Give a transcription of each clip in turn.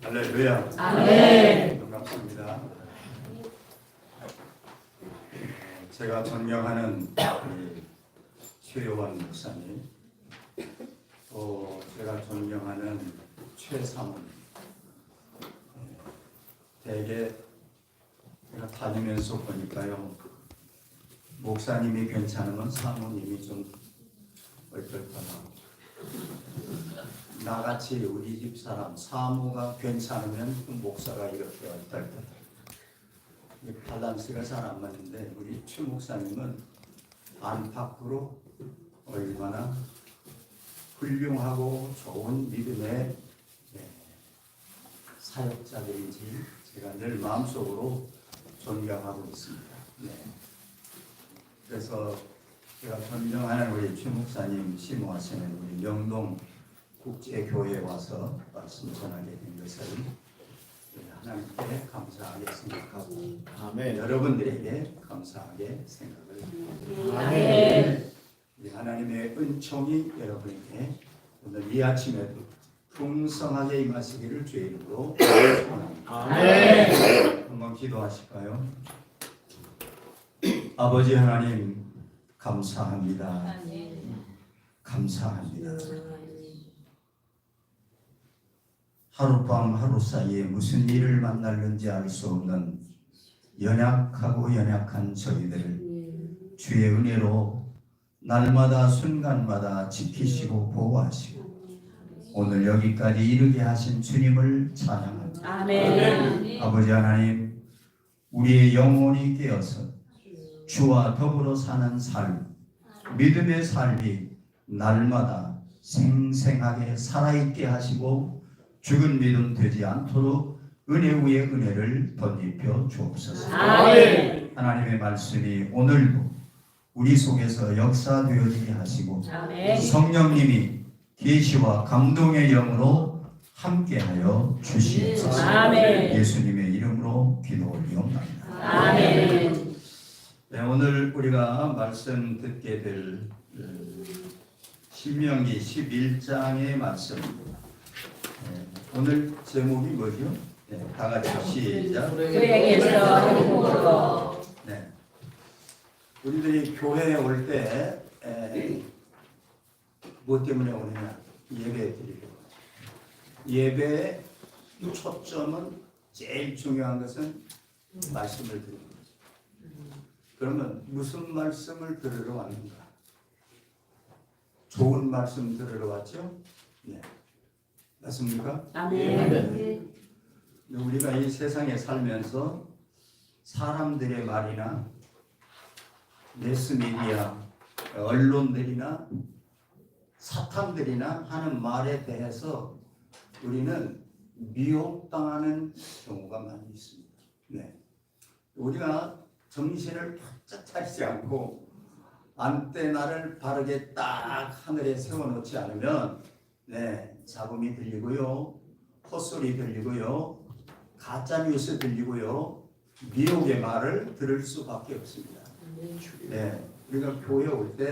할렐루야. 아멘. 반갑습니다. 제가 존경하는 최요한 목사님, 또 제가 존경하는 최사문, 대개 제가 다니면서 보니까요, 목사님이 괜찮으면 사모님이 좀 얼떨떨하고, 나같이 우리 집 사람 사모가 괜찮으면 그 목사가 이렇게 얼떨떨. 밸런스가 잘 안 맞는데 우리 최 목사님은 안팎으로 얼마나 훌륭하고 좋은 믿음의 사역자들인지 제가 늘 마음속으로 존경하고 있습니다. 네. 그래서 제가 존경하는 우리 최 목사님 심호하시는 우리 명동 국제교회에 와서 말씀 전하게 된 것을 하나님께 감사하게 생각하고, 아멘. 여러분들에게 감사하게 생각을 합니다. 아멘. 하나님의 은총이 여러분에게 오늘 이 아침에도 풍성하게 임하시기를 주의 이름으로 축원합니다. 아멘. 한번 기도하실까요? 아버지 하나님 감사합니다. 감사합니다. 하룻밤 하루 사이에 무슨 일을 만날는지 알 수 없는 연약하고 연약한 저희들을 주의 은혜로 날마다 순간마다 지키시고 보호하시고 오늘 여기까지 이르게 하신 주님을 찬양합니다. 아멘. 아버지 하나님, 우리의 영혼이 깨어서 주와 더불어 사는 삶, 믿음의 삶이 날마다 생생하게 살아있게 하시고 죽은 믿음 되지 않도록 은혜 위에 은혜를 덧입혀 주옵소서. 아멘. 하나님의 말씀이 오늘도 우리 속에서 역사되어지게 하시고 아멘. 성령님이 계시와 감동의 영으로 함께하여 주시옵소서. 아멘. 예수님의 이름으로 기도 올리옵나이다. 아멘. 네, 오늘 우리가 말씀 듣게 될 신명기 11장의 말씀입니다. 오늘 제목이 뭐죠? 네, 다 같이 시작. 불행에서 행복으로. 네, 우리들이 교회에 올 때 뭐 때문에 오느냐? 예배 드리려고. 예배의 초점은 제일 중요한 것은 말씀을 드리는 거죠. 그러면 무슨 말씀을 들으러 왔는가? 좋은 말씀 들으러 왔죠? 네. 맞습니까? 아멘. 우리가 이 세상에 살면서 사람들의 말이나 매스미디어, 언론들이나 사탄들이나 하는 말에 대해서 우리는 미혹당하는 경우가 많이 있습니다. 네. 우리가 정신을 바짝 차리지 않고 안테나를 바르게 딱 하늘에 세워놓지 않으면 잡음이 들리고요, 헛소리 들리고요, 가짜뉴스 들리고요, 미혹의 말을 들을 수밖에 없습니다. 네, 우리가 교회 올 때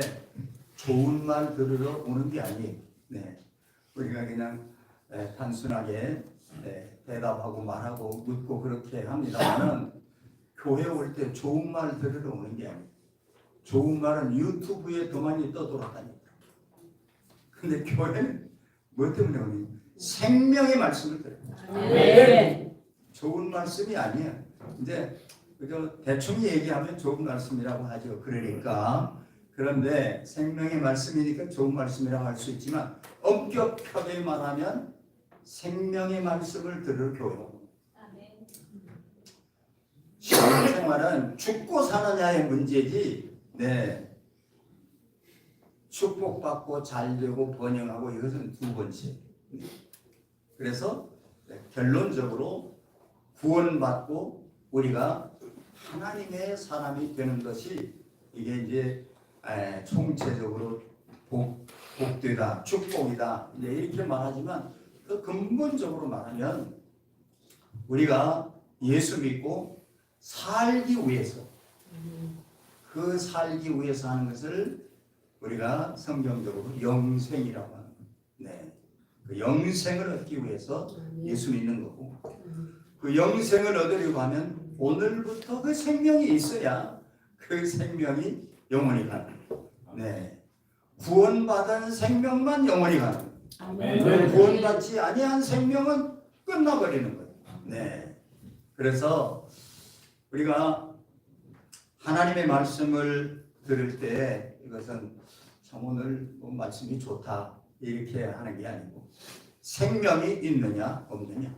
좋은 말 들으러 오는 게 아니에요. 네, 우리가 그냥 단순하게 대답하고 말하고 묻고 그렇게 합니다만은 교회 올 때 좋은 말 들으러 오는 게 아니에요. 좋은 말은 유튜브에 더 많이 떠돌아다닙니다. 근데 교회는 뭐 때문에 오니? 생명의 말씀을 들어요. 아멘. 좋은 말씀이 아니에요. 이제 그저 대충 얘기하면 좋은 말씀이라고 하죠. 그러니까 그런데 생명의 말씀이니까 좋은 말씀이라고 할 수 있지만 엄격하게 말하면 생명의 말씀을 들을 교회. 신앙생활은 죽고 사느냐의 문제지. 네. 축복받고 잘되고 번영하고 이것은 두 번째. 그래서 결론적으로 구원받고 우리가 하나님의 사람이 되는 것이 이게 이제 총체적으로 복되다, 축복이다 이렇게 말하지만 그 근본적으로 말하면 우리가 예수 믿고 살기 위해서 그 살기 위해서 하는 것을 우리가 성경적으로 영생이라고 하는 거예요. 네. 그 영생을 얻기 위해서 예수 믿는 거고 그 영생을 얻으려고 하면 오늘부터 그 생명이 있어야 그 생명이 영원히 가는 거예요. 네. 구원받은 생명만 영원히 가는 거예요. 아멘. 구원받지 아니한 생명은 끝나버리는 거예요. 네. 그래서 우리가 하나님의 말씀을 들을 때 이것은 참 오늘 뭐 말씀이 좋다 이렇게 하는 게 아니고 생명이 있느냐 없느냐,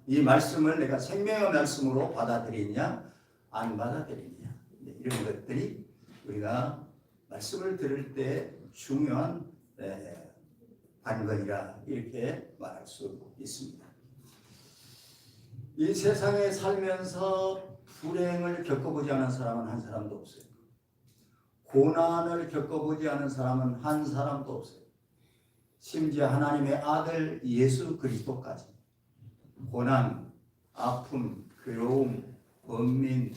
이 말씀을 내가 생명의 말씀으로 받아들이냐 안 받아들이냐, 이런 것들이 우리가 말씀을 들을 때 중요한 관건이라 이렇게 말할 수 있습니다. 이 세상에 살면서 불행을 겪어보지 않은 사람은 한 사람도 없어요. 고난을 겪어보지 않은 사람은 한 사람도 없어요. 심지어 하나님의 아들 예수 그리스도까지 고난, 아픔, 괴로움, 번민,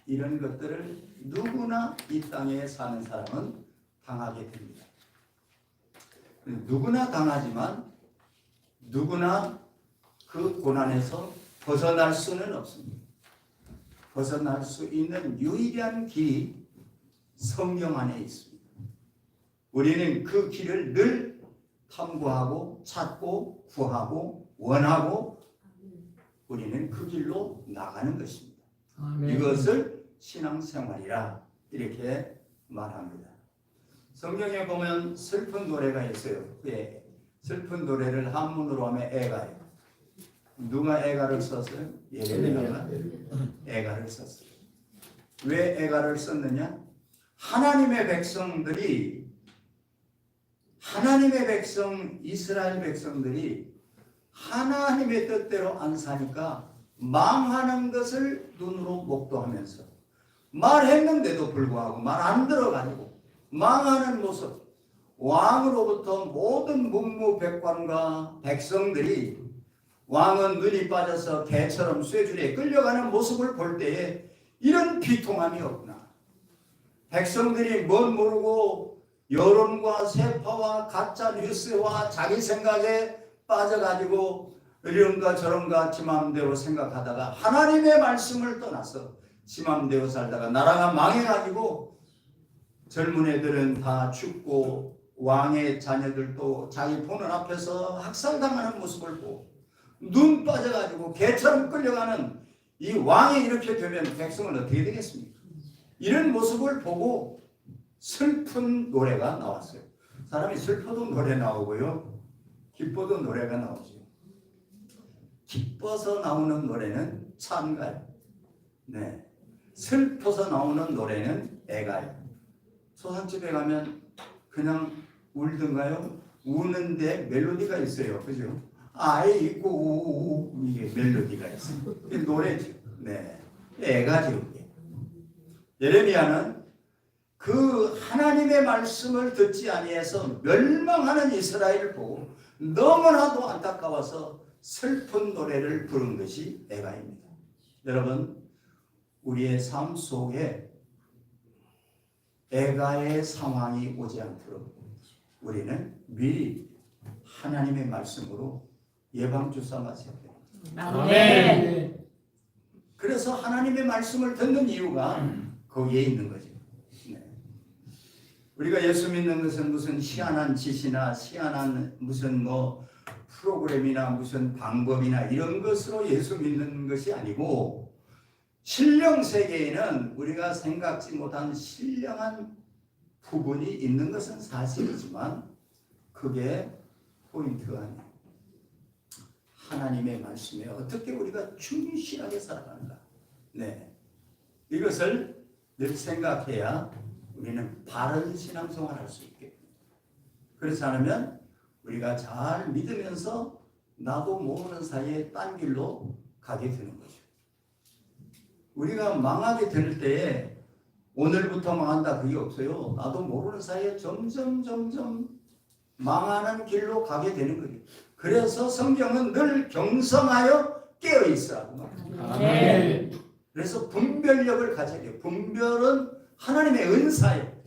이런 것들을 누구나 이 땅에 사는 사람은 당하게 됩니다. 누구나 당하지만 누구나 그 고난에서 벗어날 수는 없습니다. 벗어날 수 있는 유일한 길이 성경 안에 있습니다. 우리는 그 길을 늘 탐구하고 찾고 구하고 원하고 우리는 그 길로 나가는 것입니다. 아멘. 이것을 신앙생활이라 이렇게 말합니다. 성경에 보면 슬픈 노래가 있어요. 슬픈 노래를 한문으로 하면 애가요. 누가 애가를 썼어요? 예레미야가 애가를 썼어요. 왜 애가를 썼느냐? 하나님의 백성 이스라엘 백성들이 하나님의 뜻대로 안 사니까 망하는 것을 눈으로 목도하면서 말했는데도 불구하고 말 안 들어가지고 망하는 모습, 왕으로부터 모든 문무백관과 백성들이 왕은 눈이 빠져서 개처럼 쇠줄에 끌려가는 모습을 볼 때에 이런 비통함이 없구나. 백성들이 뭘 모르고 여론과 세파와 가짜 뉴스와 자기 생각에 빠져가지고 이런가 저런가 지 맘대로 생각하다가 하나님의 말씀을 떠나서 지 맘대로 살다가 나라가 망해가지고 젊은 애들은 다 죽고 왕의 자녀들도 자기 보는 앞에서 학살당하는 모습을 보고 눈 빠져가지고 개처럼 끌려가는 이 왕이 이렇게 되면 백성은 어떻게 되겠습니까? 이런 모습을 보고 슬픈 노래가 나왔어요. 사람이 슬퍼도 노래 나오고요, 기뻐도 노래가 나오죠. 기뻐서 나오는 노래는 찬가요. 네. 슬퍼서 나오는 노래는 애가요. 소상집에 가면 그냥 울든가요? 우는데 멜로디가 있어요. 그죠? 아이고 이게 멜로디가 있어요. 이게 노래죠. 네. 애가죠. 예레미야는 그 하나님의 말씀을 듣지 아니해서 멸망하는 이스라엘을 보고 너무나도 안타까워서 슬픈 노래를 부른 것이 애가입니다. 여러분, 우리의 삶 속에 애가의 상황이 오지 않도록 우리는 미리 하나님의 말씀으로 예방주사 맞아야 됩니다. 아멘. 그래서 하나님의 말씀을 듣는 이유가 거기에 있는 거죠. 네. 우리가 예수 믿는 것은 무슨 희한한 짓이나 희한한 무슨 프로그램이나 무슨 방법이나 이런 것으로 예수 믿는 것이 아니고, 신령 세계에는 우리가 생각지 못한 신령한 부분이 있는 것은 사실이지만 그게 포인트가 아니에요. 하나님의 말씀에 어떻게 우리가 충실하게 살아가는가. 네. 이것을 늘 생각해야 우리는 바른 신앙생활을 할 수 있겠습니다. 그렇지 않으면 우리가 잘 믿으면서 나도 모르는 사이에 딴 길로 가게 되는 거죠. 우리가 망하게 될 때에 오늘부터 망한다 그게 없어요. 나도 모르는 사이에 점점 망하는 길로 가게 되는 거예요. 그래서 성경은 늘 경성하여 깨어있으라고 말합니다. 네. 그래서 분별력을 가져야 돼요. 분별은 하나님의 은사예요.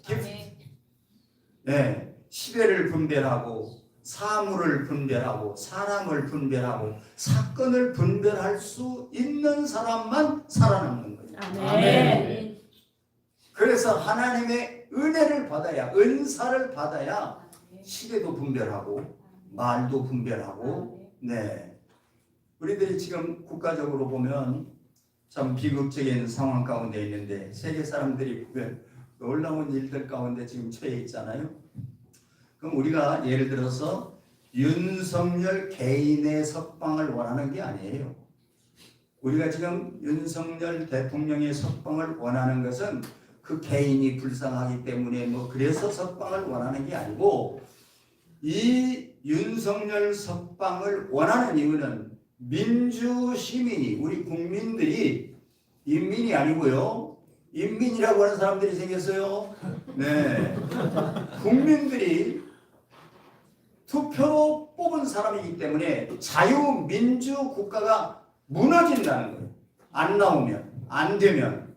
네. 시대를 분별하고 사물을 분별하고 사람을 분별하고 사건을 분별할 수 있는 사람만 살아남는 거예요. 아멘. 그래서 하나님의 은혜를 받아야, 은사를 받아야 시대도 분별하고 말도 분별하고, 네. 우리들이 지금 국가적으로 보면 참 비극적인 상황 가운데 있는데 세계 사람들이 보면 놀라운 일들 가운데 지금 처해 있잖아요. 그럼 우리가 예를 들어서 윤석열 개인의 석방을 원하는 게 아니에요. 우리가 지금 윤석열 대통령의 석방을 원하는 것은 그 개인이 불쌍하기 때문에 뭐 그래서 석방을 원하는 게 아니고, 이 윤석열 석방을 원하는 이유는 민주 시민이, 우리 국민들이, 인민이 아니고요, 인민이라고 하는 사람들이 생겼어요. 네, 국민들이 투표로 뽑은 사람이기 때문에 자유민주 국가가 무너진다는 거예요. 안 나오면, 안 되면.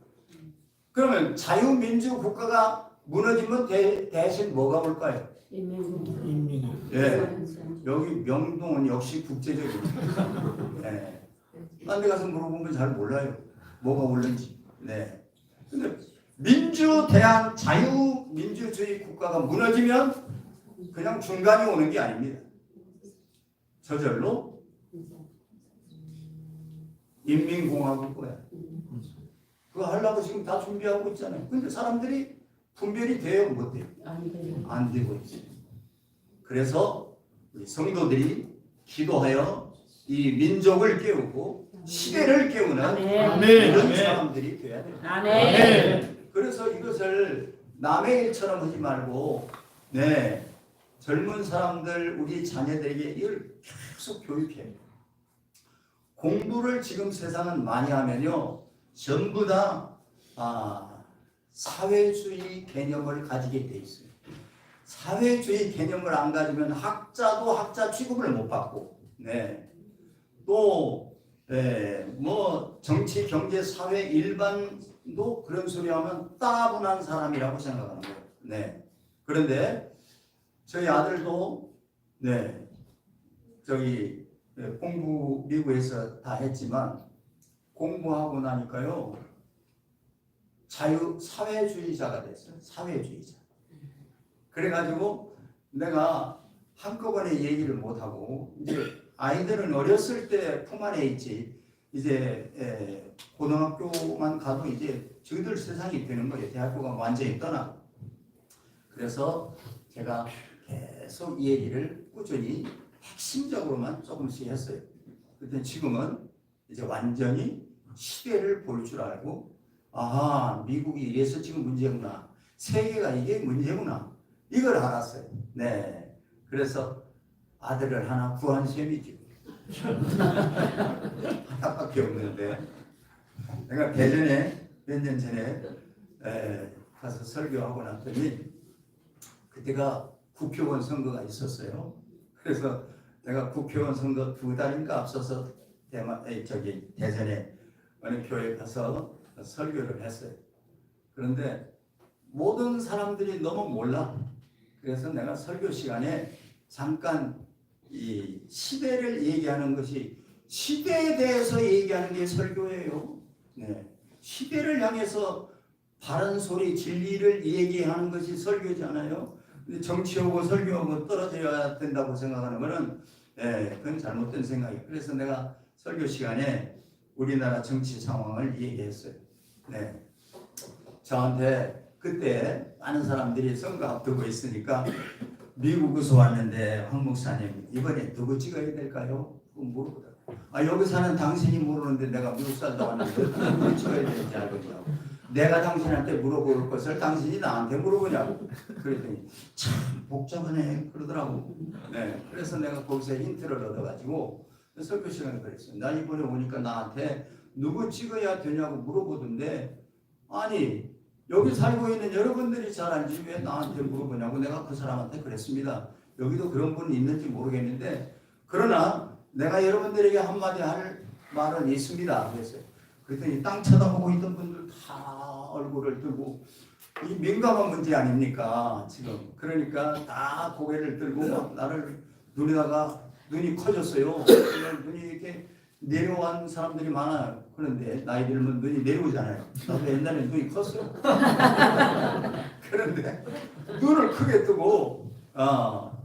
그러면 자유민주 국가가 무너지면 대신 뭐가 올까요? 인민이. 예, 여기 명동은 역시 국제적이에요. 네. 딴 데 가서 물어보면 잘 몰라요. 뭐가 올는지. 네. 근데 민주대한 자유민주주의 국가가 무너지면 그냥 중간이 오는 게 아닙니다. 저절로 인민공화국 거야. 그거 하려고 지금 다 준비하고 있잖아요. 근데 사람들이 분별이 돼요? 못 돼요? 안 되고 있어요. 그래서 우리 성도들이 기도하여 이 민족을 깨우고 시대를 깨우는 아멘. 이런 사람들이 돼야 돼요. 아멘. 그래서 이것을 남의 일처럼 하지 말고, 네, 젊은 사람들, 우리 자녀들에게 이걸 계속 교육해요. 공부를 지금 세상은 많이 하면요, 전부 다 사회주의 개념을 가지게 돼 있어요. 사회주의 개념을 안 가지면 학자도 학자 취급을 못 받고, 네, 또 뭐 정치, 경제, 사회 일반도 그런 소리 하면 따분한 사람이라고 생각하는 거예요. 네. 그런데 저희 아들도 네, 저기 공부 미국에서 다 했지만 공부하고 나니까요, 사회주의자가 됐어요. 사회주의자. 그래가지고 내가 한꺼번에 얘기를 못하고, 이제 아이들은 어렸을 때 품 안에 있지, 이제 고등학교만 가도 이제 저희들 세상이 되는 거예요. 대학교가 완전히 떠나고. 그래서 제가 계속 이 얘기를 꾸준히 핵심적으로만 조금씩 했어요. 그때 지금은 이제 완전히 시대를 볼 줄 알고, 아하, 미국이 이래서 지금 문제구나, 세계가 이게 문제구나, 이걸 알았어요. 네, 그래서 아들을 하나 구한 셈이죠. 하나밖에 없는데, 내가 대전에 몇 년 전에 가서 설교하고 났더니 그때가 국회의원 선거가 있었어요. 그래서 내가 국회의원 선거 2달인가 앞서서 대전에 어느 교회 가서 설교를 했어요. 그런데 모든 사람들이 너무 몰라. 그래서 내가 설교 시간에 잠깐 이 시대를 얘기하는 것이, 시대에 대해서 얘기하는 게 설교예요. 네. 시대를 향해서 바른 소리, 진리를 얘기하는 것이 설교잖아요. 근데 정치하고 설교하고 떨어져야 된다고 생각하는 것은 그건 잘못된 생각이에요. 그래서 내가 설교 시간에 우리나라 정치 상황을 얘기했어요. 네. 저한테 그때 많은 사람들이 선거 앞두고 있으니까 미국에서 왔는데 황 목사님 이번에 누구 찍어야 될까요? 물어보더라고요. 여기 사는 당신이 모르는데 내가 미국 살다 왔는데 누구 찍어야 되는지 알겠냐고. 내가 당신한테 물어볼 것을 당신이 나한테 물어보냐고. 그랬더니 참 복잡하네 그러더라고. 네, 그래서 내가 거기서 힌트를 얻어가지고 설교 시간에 그랬어요. 나 이번에 오니까 나한테 누구 찍어야 되냐고 물어보던데, 아니 여기 살고 있는 여러분들이 잘 알지 왜 나한테 물어보냐고 내가 그 사람한테 그랬습니다. 여기도 그런 분이 있는지 모르겠는데 그러나 내가 여러분들에게 한마디 할 말은 있습니다. 그랬어요. 그랬더니 땅 쳐다보고 있던 분들 다 얼굴을 들고, 이 민감한 문제 아닙니까 지금. 그러니까 다 고개를 들고 막 나를 눈이 커졌어요. 눈이 이렇게 내려온 사람들이 많아요. 그런데 나이 들면 눈이 내려오잖아요. 나도 옛날에 눈이 컸어요. 그런데 눈을 크게 뜨고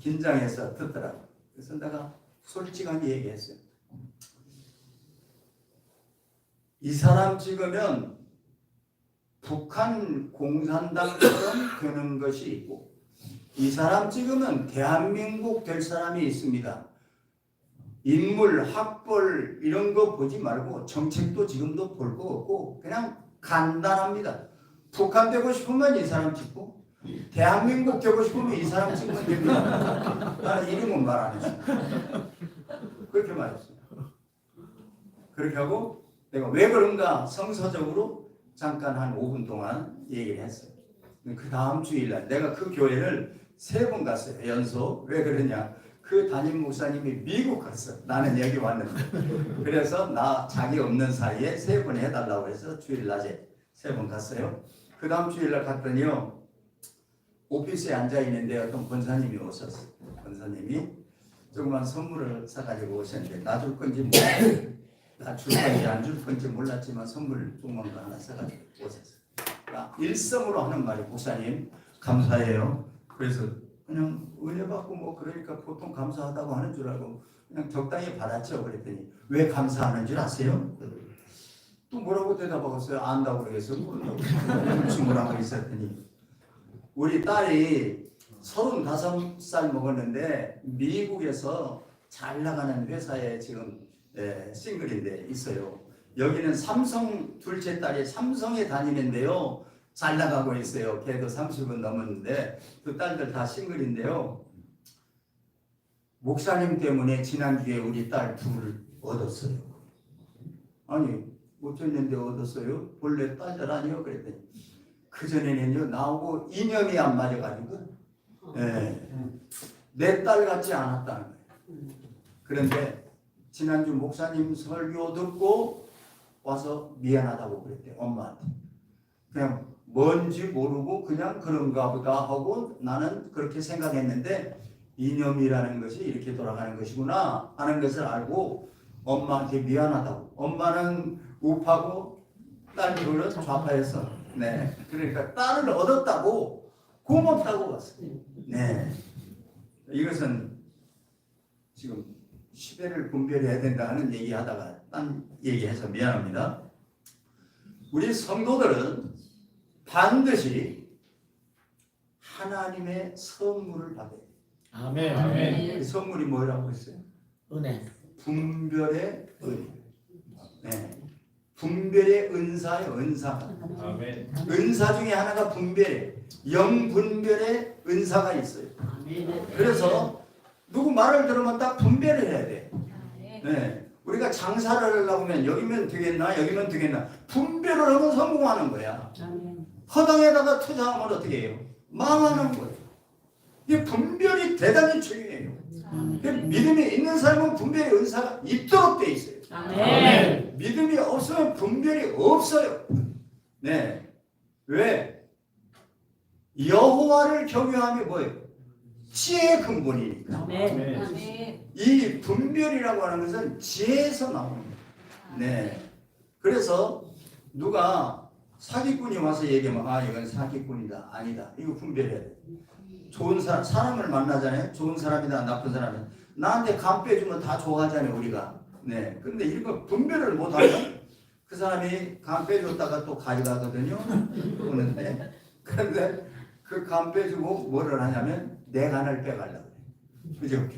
긴장해서 듣더라고. 그래서 내가 솔직하게 얘기했어요. 이 사람 찍으면 북한 공산당처럼 되는 것이 있고, 이 사람 찍으면 대한민국 될 사람이 있습니다. 인물, 학벌 이런 거 보지 말고 정책도 지금도 볼 거 없고 그냥 간단합니다. 북한 되고 싶으면 이 사람 찍고 대한민국 되고 싶으면 이 사람 찍으면 됩니다. 나는 이름은 말 안 했어요. 그렇게 말했어요. 그렇게 하고 내가 왜 그런가 성서적으로 잠깐 한 5분 동안 얘기를 했어요. 그 다음 주일날 내가 그 교회를 3번 갔어요. 연속. 왜 그러냐? 그 담임 목사님이 미국 갔어. 나는 여기 왔는데. 그래서 나 자기 없는 사이에 3번 해달라고 해서 주일 낮에 3번 갔어요. 그 다음 주일날 갔더니요. 오피스에 앉아있는데 어떤 권사님이 오셨어요. 권사님이 조그만 선물을 사가지고 오셨는데 나 줄 건지 몰랐어요. 나 줄 건지 안 줄 건지 몰랐지만 선물 조그만 거 하나 사가지고 오셨어요. 일성으로 하는 말이 목사님 감사해요. 그래서 그냥 은혜 받고 뭐 그러니까 보통 감사하다고 하는 줄 알고 그냥 적당히 받았죠. 그랬더니 왜 감사하는 줄 아세요? 또 뭐라고 대답하겠어요? 안다고 그러겠어요? 모른다고 주문하고 있었더니 우리 딸이 35살 먹었는데 미국에서 잘 나가는 회사에 지금 싱글인데 있어요. 여기는 삼성 둘째 딸이 삼성에 다니는데요. 잘 나가고 있어요. 걔도 30은 넘었는데 그 딸들 다 싱글인데요. 목사님 때문에 지난주에 우리 딸 둘 얻었어요. 아니 어쩌는데 얻었어요? 본래 딸이라니요? 그랬더니 그전에는요 나하고 이념이 안 맞아가지고 내 딸 같지 않았다는 거예요. 그런데 지난주 목사님 설교 듣고 와서 미안하다고 그랬대요. 엄마한테. 그냥 뭔지 모르고 그냥 그런가 보다 하고 나는 그렇게 생각했는데 이념이라는 것이 이렇게 돌아가는 것이구나 하는 것을 알고 엄마한테 미안하다고. 엄마는 우파고 딸 둘은 좌파였어. 네. 그러니까 딸을 얻었다고 고맙다고 왔어요. 네. 이것은 지금 시대를 분별해야 된다는 얘기하다가 딴 얘기해서 미안합니다. 우리 성도들은 반드시 하나님의 선물을 받아요. 아멘. 아멘. 그 선물이 뭐라고 했어요? 은혜. 분별의 은. 네. 분별의 은사예요. 은사. 아멘. 은사 중에 하나가 분별이에요. 영분별의 은사가 있어요. 그래서 누구 말을 들으면 딱 분별을 해야 돼. 네. 우리가 장사를 하려고 하면 여기면 되겠나 여기면 되겠나 분별을 하면 성공하는 거야. 허당에다가 투자하면 어떻게 해요? 망하는 거예요. 이 분별이 대단히 중요해요. 믿음이 있는 사람은 분별의 은사가 있도록 돼 있어요. 아멘. 믿음이 없으면 분별이 없어요. 네. 왜? 여호와를 경외함이 뭐예요? 지혜의 근본이니까. 이 분별이라고 하는 것은 지혜에서 나오는 거예요. 네. 그래서 누가 사기꾼이 와서 얘기하면 이건 사기꾼이다. 아니다. 이거 분별해야 돼. 좋은 사람을 만나잖아요. 좋은 사람이다. 나쁜 사람이다. 나한테 감 빼주면 다 좋아하잖아요. 우리가. 네. 근데 이거 분별을 못하면 그 사람이 감 빼줬다가 또 가져가거든요. 오는데. 그런데 그 감 빼주고 뭐를 하냐면 내 간을 빼가려고 그래. 그죠?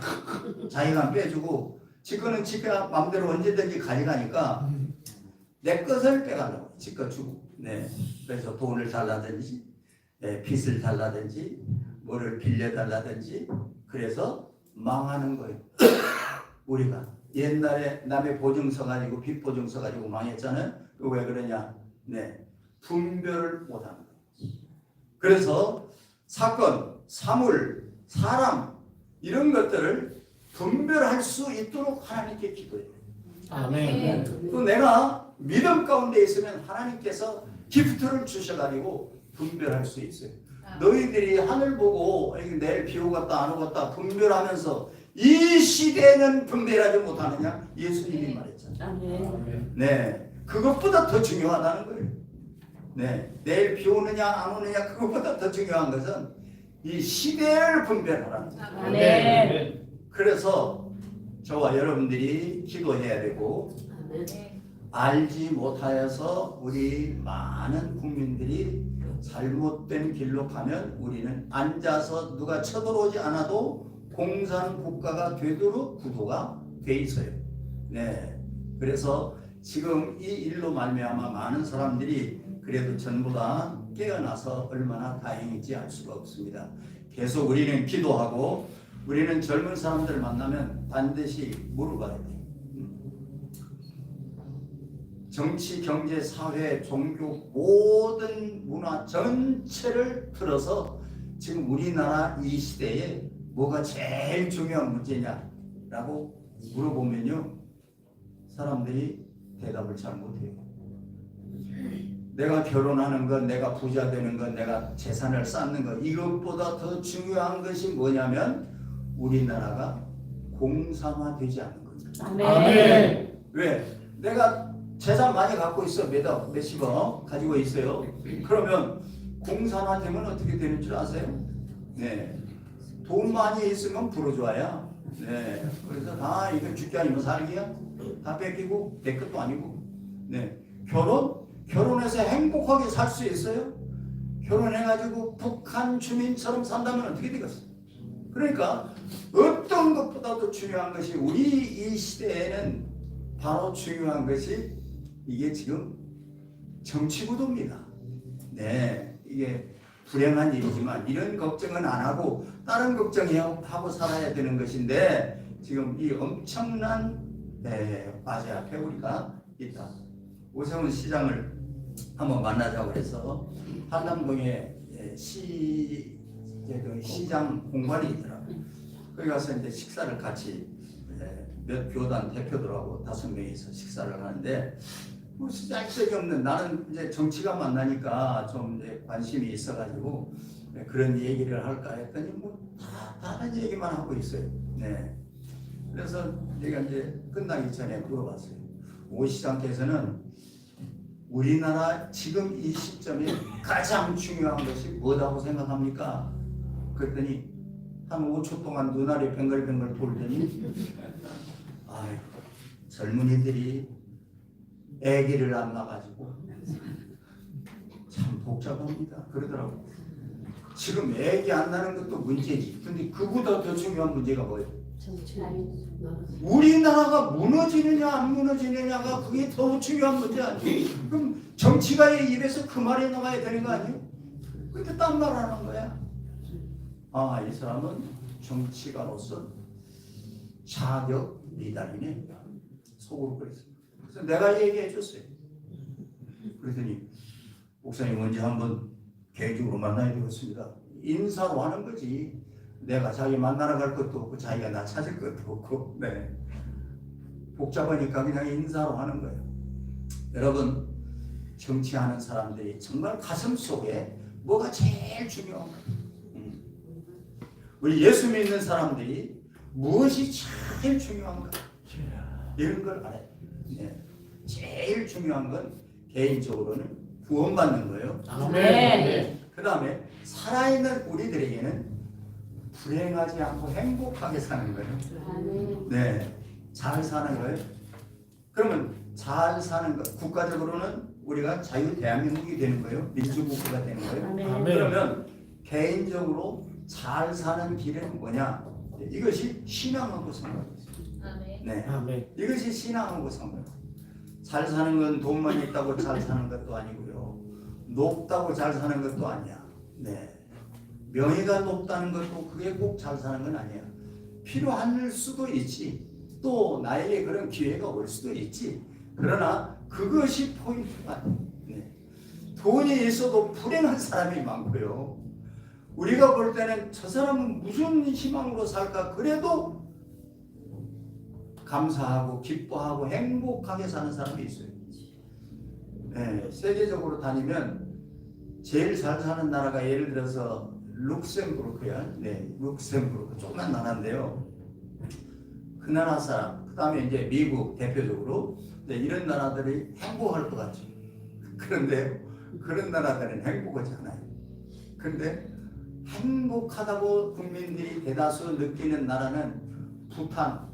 자기 간 빼주고 지거는 지가 마음대로 언제든지 가져가니까 내 것을 빼가려고 지거 주고. 네. 그래서 돈을 달라든지 빚을 달라든지 뭐를 빌려달라든지 그래서 망하는 거예요. 우리가 옛날에 남의 보증서 가지고 빚 보증서 가지고 망했잖아요. 왜 그러냐? 네. 분별을 못하는 거예요. 그래서 사건, 사물, 사람 이런 것들을 분별할 수 있도록 하나님께 기도해요. 아멘. 또 내가 믿음 가운데 있으면 하나님께서 기프트를 주셔가지고 분별할 수 있어요. 너희들이 하늘 보고 내일 비 오겠다 안 오겠다 분별하면서 이 시대에는 분별하지 못하느냐? 예수님이 말했잖아요. 아멘. 네, 그것보다 더 중요하다는 거예요. 네, 내일 비 오느냐 안 오느냐 그것보다 더 중요한 것은 이 시대를 분별하라는 거예요. 아멘. 그래서 저와 여러분들이 기도해야 되고 알지 못하여서 우리 많은 국민들이 잘못된 길로 가면 우리는 앉아서 누가 쳐들어오지 않아도 공산국가가 되도록 구도가 돼 있어요. 네, 그래서 지금 이 일로 말미암아 많은 사람들이 그래도 전보다 깨어나서 얼마나 다행인지 알 수가 없습니다. 계속 우리는 기도하고 우리는 젊은 사람들 만나면 반드시 물어봐야 돼요. 정치, 경제, 사회, 종교 모든 문화 전체를 틀어서 지금 우리나라 이 시대에 뭐가 제일 중요한 문제냐라고 물어보면요, 사람들이 대답을 잘 못해요. 내가 결혼하는 것, 내가 부자 되는 것, 내가 재산을 쌓는 것, 이것보다 더 중요한 것이 뭐냐면 우리나라가 공산화되지 않는 거죠. 아멘. 왜? 내가 재산 많이 갖고 있어. 몇십억 가지고 있어요. 그러면 공산화되면 어떻게 되는 줄 아세요? 네. 돈 많이 있으면 부르주아야. 네. 그래서 다 이거 죽기 아니면 살기야. 다 뺏기고 내 것도 아니고. 네. 결혼해서 행복하게 살 수 있어요? 결혼해가지고 북한 주민처럼 산다면 어떻게 되겠어요? 그러니까 어떤 것보다도 중요한 것이 우리 이 시대에는 바로 중요한 것이 이게 지금 정치구도입니다. 네, 이게 불행한 일이지만 이런 걱정은 안 하고 다른 걱정하고 살아야 되는 것인데 지금 이 엄청난 과제 앞에 우리가 있다. 오세훈 시장을 한번 만나자고 해서 한남동에 시장 공관이 있더라고요. 거기 가서 이제 식사를 같이 몇 교단 대표들하고 5명이서 식사를 하는데 뭐 진짜 액색이 없는 나는 이제 정치가 만나니까 좀 이제 관심이 있어가지고 그런 얘기를 할까 했더니 뭐 다 다른 얘기만 하고 있어요. 네. 그래서 내가 이제 끝나기 전에 물어봤어요. 오 시장께서는 우리나라 지금 이 시점에 가장 중요한 것이 뭐라고 생각합니까? 그랬더니 한 5초 동안 눈알이 뱅글뱅글 돌더니 아유, 젊은이들이 애기를 안 낳아가지고 참 복잡합니다. 그러더라고. 지금 애기 안 낳는 것도 문제지. 근데 그보다 더 중요한 문제가 뭐예요? 우리나라가 무너지느냐 안 무너지느냐가 그게 더 중요한 문제 아니에요? 그럼 정치가의 입에서 그 말이 나와야 되는 거 아니에요? 근데 딴 말 하는 거야. 아, 이 사람은 정치가로서 자격 미달이네. 속으로 그랬어요. 그래서 내가 얘기해 줬어요. 그랬더니 목사님 언제 한번 개인적으로 만나야 되겠습니다. 인사로 하는 거지. 내가 자기 만나러 갈 것도 없고 자기가 나 찾을 것도 없고. 네. 복잡하니까 그냥 인사로 하는 거예요. 여러분, 정치하는 사람들이 정말 가슴 속에 뭐가 제일 중요한가? 우리 예수 믿는 사람들이 무엇이 제일 중요한가? 이런 걸 알아요. 네. 제일 중요한 건 개인적으로는 구원받는 거예요. 아멘. 그 다음에 살아있는 우리들에게는 불행하지 않고 행복하게 사는 거예요. 네, 잘 사는 거예요. 그러면 잘 사는 것, 국가적으로는 우리가 자유 대한민국이 되는 거예요. 민주국가가 되는 거예요. 아멘. 그러면 개인적으로 잘 사는 길은 뭐냐? 이것이 신앙하고 상관있어요. 네, 아멘. 이것이 신앙하고 상관있어요. 잘 사는 건 돈만 있다고 잘 사는 것도 아니고요. 높다고 잘 사는 것도 아니야. 네. 명예가 높다는 것도 그게 꼭 잘 사는 건 아니야. 필요할 수도 있지. 또 나에게 그런 기회가 올 수도 있지. 그러나 그것이 포인트가 아니야. 네. 돈이 있어도 불행한 사람이 많고요. 우리가 볼 때는 저 사람은 무슨 희망으로 살까? 그래도 감사하고 기뻐하고 행복하게 사는 사람이 있어요. 네, 세계적으로 다니면 제일 잘 사는 나라가 예를 들어서 룩셈부르크야. 네, 룩셈부르크 조그만 나라인데요. 그 나라 사람, 그 다음에 이제 미국 대표적으로 이런 나라들이 행복할 것 같죠. 그런데 그런 나라들은 행복하지 않아요. 그런데 행복하다고 국민들이 대다수 느끼는 나라는 부탄,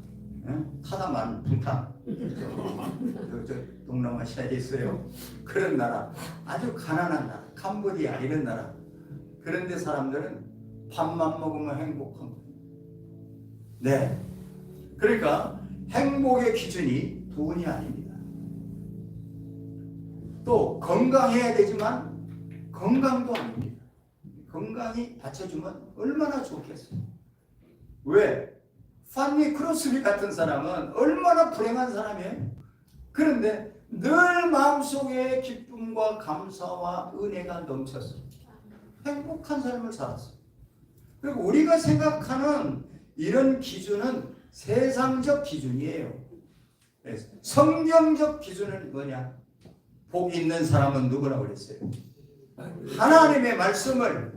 타다만 부탄, 저 동남아시아에 있어요. 그런 나라, 아주 가난한 나라, 캄보디아 이런 나라. 그런데 사람들은 밥만 먹으면 행복한 거예요. 네, 그러니까 행복의 기준이 돈이 아닙니다. 또 건강해야 되지만 건강도 아닙니다. 건강이 받쳐주면 얼마나 좋겠어요. 왜? 판니 크로스비 같은 사람은 얼마나 불행한 사람이에요. 그런데 늘 마음속에 기쁨과 감사와 은혜가 넘쳤어요. 행복한 삶을 살았어요. 그리고 우리가 생각하는 이런 기준은 세상적 기준이에요. 성경적 기준은 뭐냐? 복 있는 사람은 누구라고 그랬어요? 하나님의 말씀을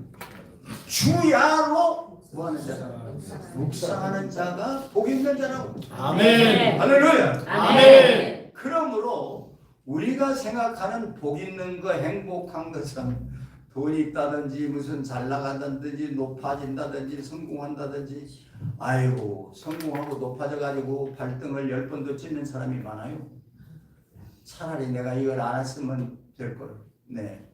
주야로 뭐하는 자가? 묵상하는 자가 복 있는 자라고. 아멘. 할렐루야. 아멘. 그러므로 우리가 생각하는 복 있는 거, 행복한 것은 돈이 있다든지 무슨 잘 나간다든지 높아진다든지 성공한다든지, 아이고 성공하고 높아져 가지고 발등을 10번도 찍는 사람이 많아요. 차라리 내가 이걸 안 했으면 될 걸. 네.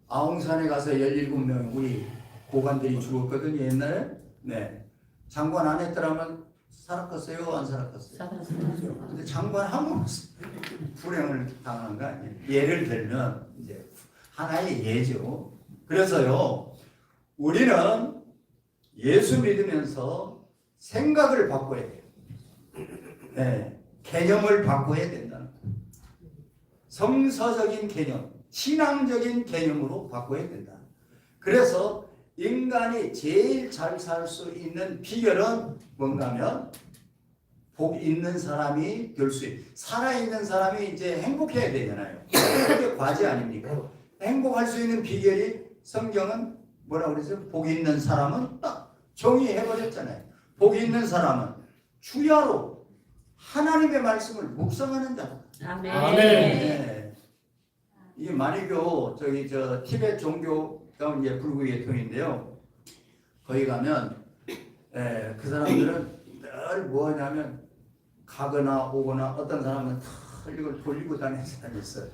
아웅산에 가서 17명 우리 고관들이 죽었거든요 옛날에. 네. 장관 안 했더라면 살았겠어요? 안 살았겠어요? 근데 장관 하면 불행을 당한 거 아니에요. 예를 들면 이제 하나의 예죠. 그래서요, 우리는 예수 믿으면서 생각을 바꿔야 돼요. 네, 개념을 바꿔야 된다는 거예요. 성서적인 개념, 신앙적인 개념으로 바꿔야 된다. 그래서 인간이 제일 잘 살 수 있는 비결은 뭔가 하면 복 있는 사람이 될 수 있어요. 살아있는 사람이 이제 행복해야 되잖아요. 그게 과제 아닙니까? 행복할 수 있는 비결이 성경은 뭐라고 그랬어요? 복 있는 사람은 딱 정의해버렸잖아요. 복 있는 사람은 주야로 하나님의 말씀을 묵상하는 자. 아멘. 네. 이게 마리교 저 티베트 종교가 이제 불구계통인데요. 거기 가면 그 사람들은 늘 뭐냐면 가거나 오거나 어떤 사람은 다 이걸 돌리고 다니는 사람이 있어요.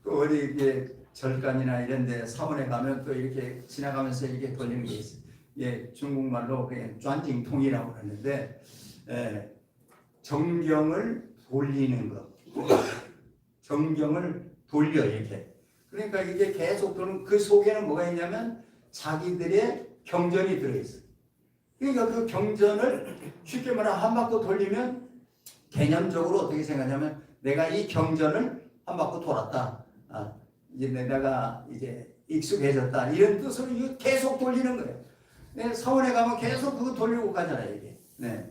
또 어디 이게 절간이나 이런 데 사원에 가면 또 이렇게 지나가면서 이렇게 돌리는 게 있어요. 예, 중국말로 그냥 쫀징통이라고 하는데 정경을 돌리는 것. 정경을 돌려 이렇게. 그러니까 이게 계속 도는 그 속에는 뭐가 있냐면 자기들의 경전이 들어있어요. 그러니까 그 경전을 쉽게 말하면 한 바퀴 돌리면 개념적으로 어떻게 생각하냐면 내가 이 경전을 한 바퀴 돌았다. 이제 내가 이제 익숙해졌다. 이런 뜻으로 이거 계속 돌리는 거예요. 네, 서울에 가면 계속 그거 돌리고 가잖아요, 이게. 네.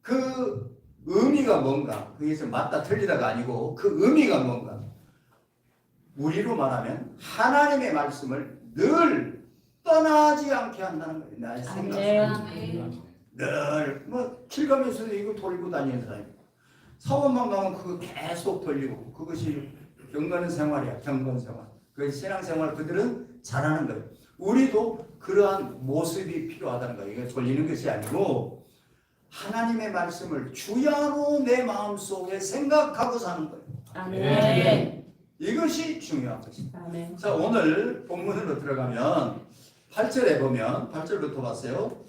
그 의미가 뭔가, 거기서 맞다 틀리다가 아니고 그 의미가 뭔가. 우리로 말하면 하나님의 말씀을 늘 떠나지 않게 한다는 거예요. 나의 생각. 늘 뭐 길 가면서도 이거 돌리고 다니는 사람이. 사원만 가면 그거 계속 돌리고 그것이 경건 생활이야. 경건 생활. 그 신앙 생활 그들은 잘하는 거예요. 우리도 그러한 모습이 필요하다는 거예요. 이거 돌리는 것이 아니고 하나님의 말씀을 주야로 내 마음속에 생각하고 사는 거예요. 아멘. 이것이 중요한 것입니다. 아멘. 자, 오늘 본문으로 들어가면 8절에 보면 8절부터 봤어요.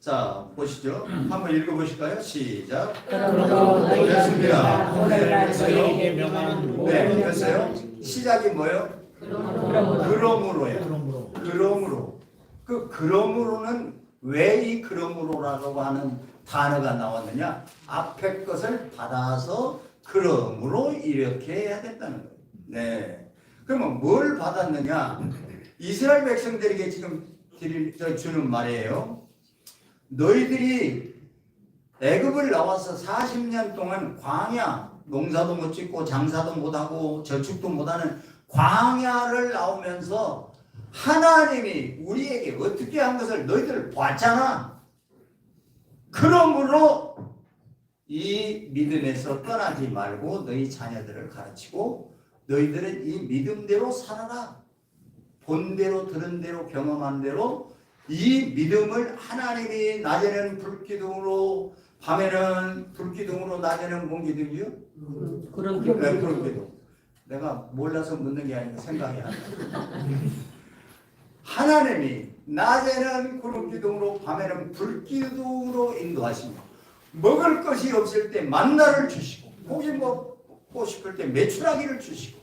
자, 보시죠. 한번 읽어보실까요? 시작. 그러므로 됐습니다. 오늘날 됐어요. 저희에게 명하는 네, 됐어요. 시작이 뭐예요? 그러므로예요. 그러므로. 그 그러므로는 왜 이 그러므로라고 하는 단어가 나왔느냐? 앞에 것을 받아서 그러므로 이렇게 해야 된다는 거예요. 네. 그러면 뭘 받았느냐? 이스라엘 백성들에게 지금 주는 말이에요. 너희들이 애굽을 나와서 40년 동안 광야, 농사도 못 짓고 장사도 못하고 저축도 못하는 광야를 나오면서 하나님이 우리에게 어떻게 한 것을 너희들 봤잖아. 그러므로 이 믿음에서 떠나지 말고 너희 자녀들을 가르치고 너희들은 이 믿음대로 살아라. 본대로 들은 대로 경험한 대로 이 믿음을 하나님이 낮에는 불기둥으로 밤에는 불기둥으로 낮에는 뭔 기둥이요? 그런 네, 그런 기둥. 내가 몰라서 묻는 게 아니고 생각이 안 나. 하나님이 낮에는 구름 기둥으로 밤에는 불기둥으로 인도하시며 먹을 것이 없을 때 만나를 주시고 고기 먹고 싶을 때 메추라기를 주시고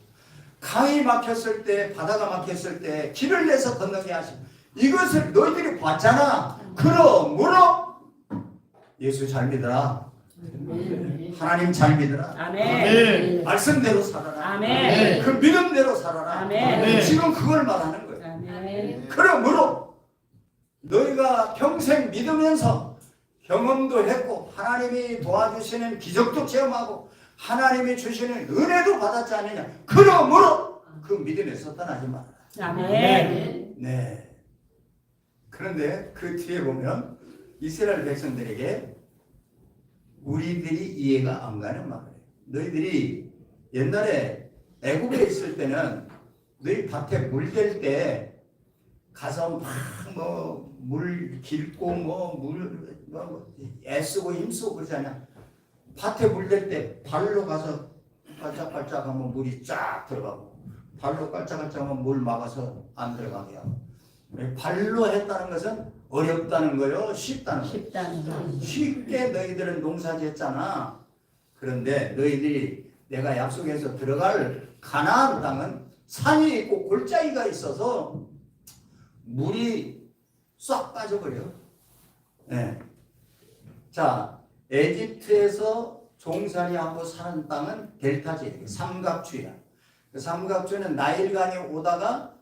강이 막혔을 때 바다가 막혔을 때 길을 내서 건너게 하시고 이것을 너희들이 봤잖아. 그러므로 예수 잘 믿어라. 하나님 잘 믿어라. 아멘. 말씀대로 살아라. 아멘. 그 믿음대로 살아라. 아멘. 지금 그걸 말하는 거예요. 아멘. 그러므로 너희가 평생 믿으면서 경험도 했고 하나님이 도와주시는 기적도 체험하고 하나님이 주시는 은혜도 받았지 않느냐. 그러므로 그 믿음에서 떠나지 말아라. 아멘. 네. 그런데 그 뒤에 보면 이스라엘 백성들에게 우리들이 이해가 안 가는 말이에요. 너희들이 옛날에 애굽에 있을 때는 너희 밭에 물 댈 때 가서 막 물 길고 물 애쓰고 힘쓰고 그러잖아. 밭에 물 댈 때 발로 가서 깔짝깔짝 하면 물이 쫙 들어가고 발로 깔짝깔짝 하면 물 막아서 안 들어가게 하고 발로 했다는 것은 어렵다는 거요? 쉽다는 거요? 쉽다는 거. 쉽게 너희들은 농사지었잖아. 그런데 너희들이 내가 약속해서 들어갈 가나안 땅은 산이 있고 골짜기가 있어서 물이 싹 빠져버려. 네. 자, 에집트에서 종살이하고 사는 땅은 델타지, 삼각주야. 그 삼각주는 나일강이 오다가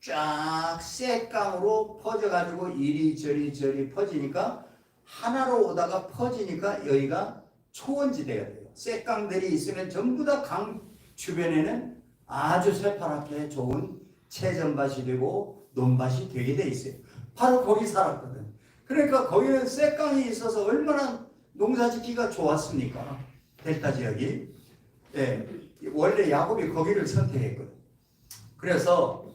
쫙 쇠강으로 퍼져가지고 이리저리 퍼지니까 하나로 오다가 퍼지니까 여기가 초원지대가 돼요. 쇠강들이 있으면 전부 다 강 주변에는 아주 새파랗게 좋은 채전밭이 되고 논밭이 되게 돼 있어요. 바로 거기 살았거든. 그러니까 거기는 쇠강이 있어서 얼마나 농사짓기가 좋았습니까? 델타 지역이. 예, 원래 야곱이 거기를 선택했거든. 그래서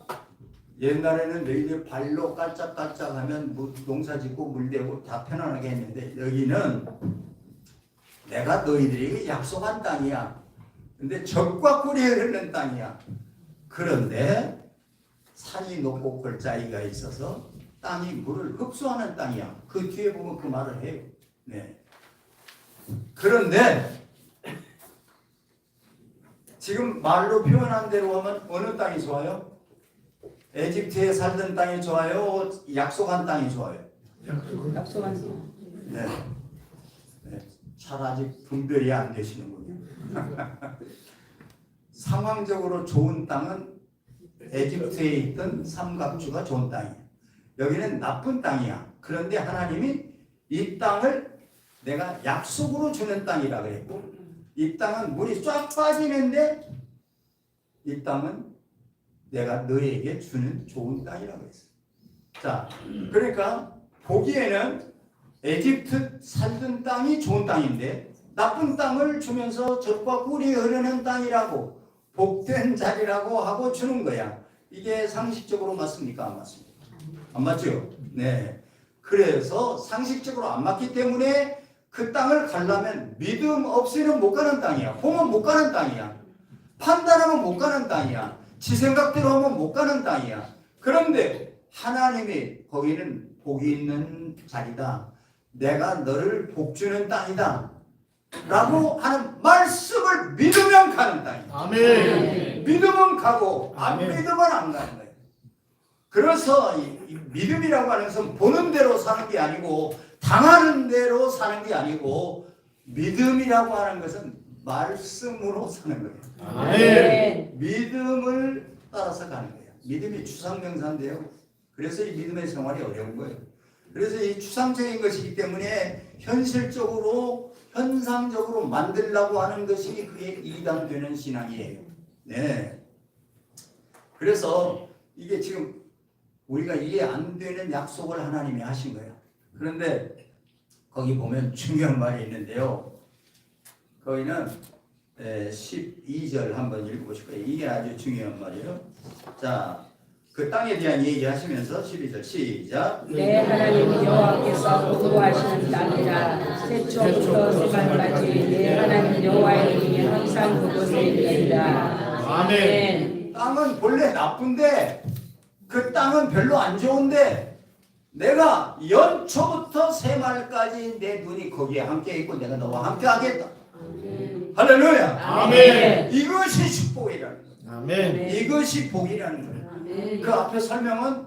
옛날에는 너희들 발로 깔짝깔짝 하면 농사짓고 물대고 다 편안하게 했는데 여기는 내가 너희들에게 약속한 땅이야. 근데 적과 꿀이 흐르는 땅이야. 그런데 산이 높고 골짜기가 있어서 땅이 물을 흡수하는 땅이야. 그 뒤에 보면 그 말을 해요. 네. 그런데 지금 말로 표현한 대로 하면 어느 땅이 좋아요? 에집트에 살던 땅이 좋아요? 약속한 땅이 좋아요? 약속한 거. 네. 네. 잘 아직 분별이 안 되시는군요. 상황적으로 좋은 땅은 에집트에 있던 삼각주가 좋은 땅이야. 여기는 나쁜 땅이야. 그런데 하나님이 이 땅을 내가 약속으로 주는 땅이라 그랬고 이 땅은 물이 쫙 빠지는데 이 땅은 내가 너에게 주는 좋은 땅이라고 했어. 자, 그러니까 보기에는 에집트 살던 땅이 좋은 땅인데 나쁜 땅을 주면서 젖과 꿀이 흐르는 땅이라고 복된 자리라고 하고 주는 거야. 이게 상식적으로 맞습니까? 안 맞습니까? 안 맞죠? 네. 그래서 상식적으로 안 맞기 때문에 그 땅을 가려면 믿음 없이는 못 가는 땅이야. 보면 못 가는 땅이야. 판단하면 못 가는 땅이야. 지 생각대로 하면 못 가는 땅이야. 그런데 하나님이 거기는 복이 있는 자리다. 내가 너를 복주는 땅이다. 라고 하는 말씀을 믿으면 가는 땅이야. 아멘. 믿으면 가고 안 아멘. 믿으면 안 가는 거예요. 그래서 이 믿음이라고 하는 것은 보는 대로 사는 게 아니고 당하는 대로 사는 게 아니고 믿음이라고 하는 것은 말씀으로 사는 거예요. 아멘. 믿음을 따라서 가는 거예요. 믿음이 추상명사인데요. 그래서 이 믿음의 생활이 어려운 거예요. 그래서 이 추상적인 것이기 때문에 현실적으로 현상적으로 만들려고 하는 것이 그게 이단되는 신앙이에요. 네. 그래서 이게 지금 우리가 이해 안 되는 약속을 하나님이 하신 거예요. 그런데 거기 보면 중요한 말이 있는데요. 거기는 12절 한번 읽어보실 거예요. 이게 아주 중요한 말이에요. 자, 그 땅에 대한 얘기하시면서 12절 시작. 내 하나님 여호와께서 보호하시는 땅이라 세초부터 세간까지 내 하나님 여호와의 눈이 항상 그곳에 있느니라. 아멘. 땅은 본래 나쁜데 그 땅은 별로 안 좋은데 내가 연초부터 새말까지 내 눈이 거기에 함께 있고 내가 너와 함께 하겠다. 할렐루야. 아멘. 이것이 축복이라는 거예요. 아멘. 이것이 복이라는 거예요. 그 앞에 설명은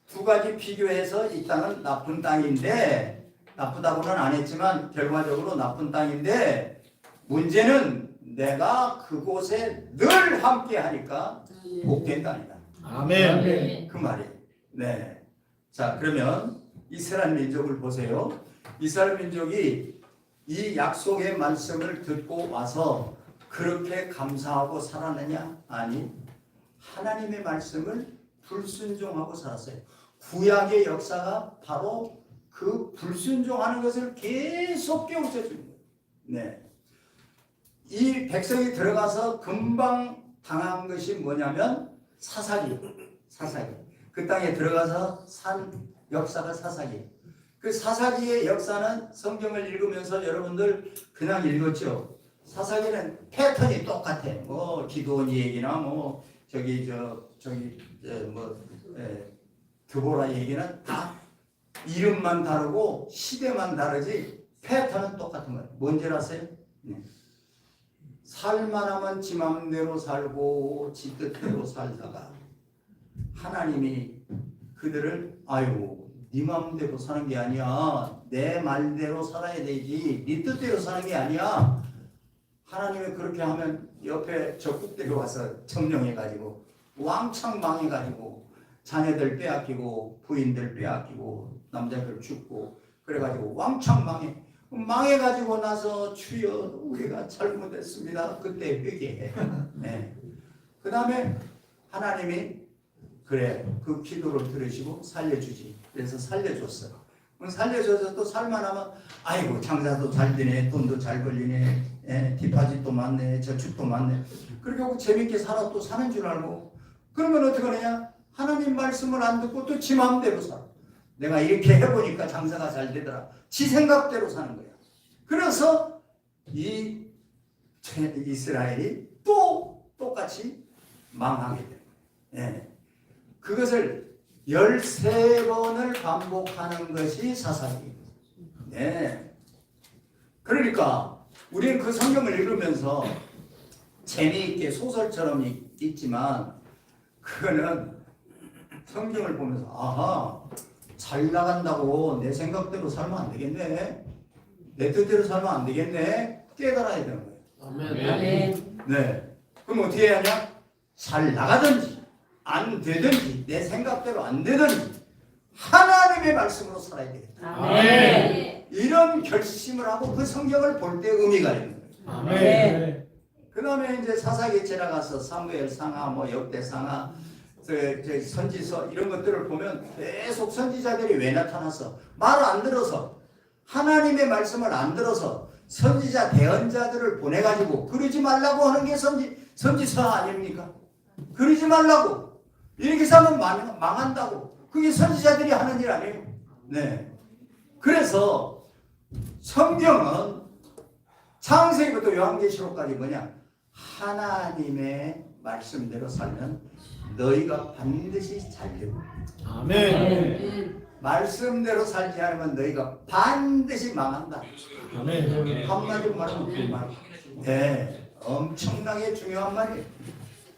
두 가지 비교해서 이 땅은 나쁜 땅인데 나쁘다고는 안 했지만 결과적으로 나쁜 땅인데 문제는 내가 그곳에 늘 함께 하니까 복된 땅이다. 아멘. 그 말이에요. 네. 자, 그러면 이스라엘 민족을 보세요. 이스라엘 민족이 이 약속의 말씀을 듣고 와서 그렇게 감사하고 살았느냐? 아니, 하나님의 말씀을 불순종하고 살았어요. 구약의 역사가 바로 그 불순종하는 것을 계속 깨우쳐 준 거예요. 네. 이 백성이 들어가서 금방 당한 것이 뭐냐면 사사기. 그 땅에 들어가서 산 역사가 사사기. 그 사사기의 역사는 성경을 읽으면서 여러분들 그냥 읽었죠. 사사기는 패턴이 똑같아. 뭐 기도원 얘기나 뭐 교보라 얘기는 다 이름만 다르고 시대만 다르지 패턴은 똑같은 거예요. 뭔지 아세요? 네. 살만하면 지 맘대로 살고 지 뜻대로 살다가 하나님이 그들을 네 맘대로 사는 게 아니야. 내 말대로 살아야 되지. 네 뜻대로 사는 게 아니야. 하나님이 그렇게 하면 옆에 적국들이 와서 점령해가지고 왕창 망해가지고 자녀들 빼앗기고 부인들 빼앗기고 남자들 죽고 그래가지고 왕창 망해가지고 나서 주여 우리가 잘못했습니다. 그때 회개해. 네. 그 다음에 하나님이 그래 그 기도를 들으시고 살려주지. 그래서 살려줬어요. 살려줘서 또 살만하면 아이고 장사도 잘 되네, 돈도 잘 벌리네, 디파짓도 많네, 저축도 많네. 그렇게 하고 재밌게 살아 또 사는 줄 알고 그러면 어떻게 하느냐? 하나님 말씀을 안 듣고 또 지 마음대로 살아. 내가 이렇게 해보니까 장사가 잘 되더라. 지 생각대로 사는 거야. 그래서 이 이스라엘이 또 똑같이 망하게 돼요. 예. 그것을 13번을 반복하는 것이 사사기. 네. 그러니까 우리는 그 성경을 읽으면서 재미있게 소설처럼 읽지만 그거는 성경을 보면서 아하 잘 나간다고 내 생각대로 살면 안 되겠네. 내 뜻대로 살면 안 되겠네. 깨달아야 되는 거예요. 아멘. 네. 그럼 어떻게 해야 하냐? 잘 나가든지 안 되든지 내 생각대로 안 되든지 하나님의 말씀으로 살아야 되겠다. 아멘. 이런 결심을 하고 그 성경을 볼 때 의미가 있는 거예요. 아멘. 그 다음에 이제 사사기에 지나가서 사무엘 상하, 뭐 역대 상하, 선지서 이런 것들을 보면 계속 선지자들이 왜 나타났어? 말을 안 들어서 하나님의 말씀을 안 들어서 선지자 대언자들을 보내가지고 그러지 말라고 하는 게 선지서 아닙니까? 그러지 말라고 이렇게 하면 망한다고 그게 선지자들이 하는 일 아니에요? 네. 그래서 성경은 창세기부터 요한계시록까지 뭐냐? 하나님의 말씀대로 살면 너희가 반드시 잘 되고 아멘. 말씀대로 살지 않으면 너희가 반드시 망한다. 아멘. 한마디로 말하면 그 말. 네, 엄청나게 중요한 말이에요.